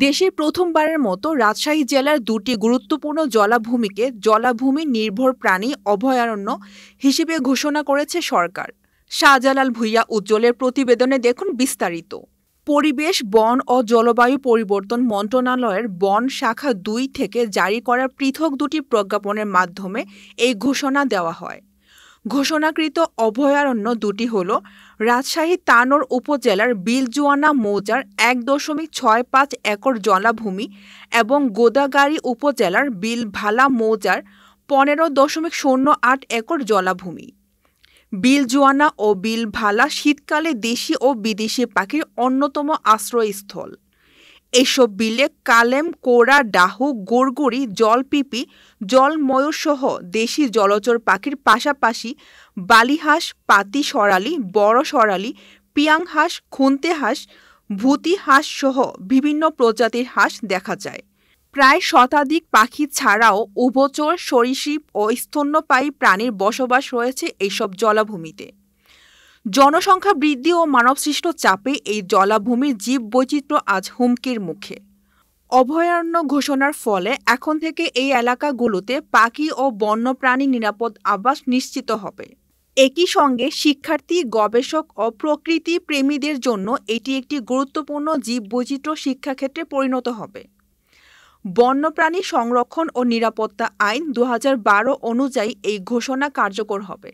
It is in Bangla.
দেশের প্রথমবারের মতো রাজশাহী জেলার দুটি গুরুত্বপূর্ণ জলাভূমিকে জলাভূমি নির্ভর প্রাণী অভয়ারণ্য হিসেবে ঘোষণা করেছে সরকার। শাহজালাল ভূঁইয়া উজ্জ্বলের প্রতিবেদনে দেখুন বিস্তারিত। পরিবেশ, বন ও জলবায়ু পরিবর্তন মন্ত্রণালয়ের বন শাখা ২ থেকে জারি করা পৃথক দুটি প্রজ্ঞাপনের মাধ্যমে এই ঘোষণা দেওয়া হয়। ঘোষণাকৃত অভয়ারণ্য দুটি হল রাজশাহী তানোর উপজেলার বিলজুয়ানা মৌজার ১.৬৫ একর জলাভূমি এবং গোদাগাড়ী উপজেলার বিলভালা মৌজার ১৫.০৮ একর জলাভূমি। বিলজুয়ানা ও বিলভালা শীতকালে দেশি ও বিদেশি পাখির অন্যতম আশ্রয়স্থল। এসব বিলে কালেম, কোরা, ডাহু, গুড়গুড়ি, জলপিপি, জলময়ূরসহ দেশি জলচর পাখির পাশাপাশি বালিহাঁস, পাতি সরালি, বড় সরালি, পিয়াং হাঁস, খুন্তে হাঁস, ভূতি হাঁসসহ বিভিন্ন প্রজাতির হাঁস দেখা যায়। প্রায় শতাধিক পাখি ছাড়াও উভচর, সরীসৃপ ও স্তন্যপায়ী প্রাণীর বসবাস রয়েছে এইসব জলাভূমিতে। জনসংখ্যা বৃদ্ধি ও মানবসৃষ্ট চাপে এই জলাভূমির জীববৈচিত্র্য আজ হুমকির মুখে। অভয়ারণ্য ঘোষণার ফলে এখন থেকে এই এলাকাগুলোতে পাখি ও বন্যপ্রাণী নিরাপদ আবাস নিশ্চিত হবে। একই সঙ্গে শিক্ষার্থী, গবেষক ও প্রকৃতি প্রেমীদের জন্য এটি একটি গুরুত্বপূর্ণ জীববৈচিত্র্য শিক্ষাক্ষেত্রে পরিণত হবে। বন্যপ্রাণী সংরক্ষণ ও নিরাপত্তা আইন ২০১২ অনুযায়ী এই ঘোষণা কার্যকর হবে।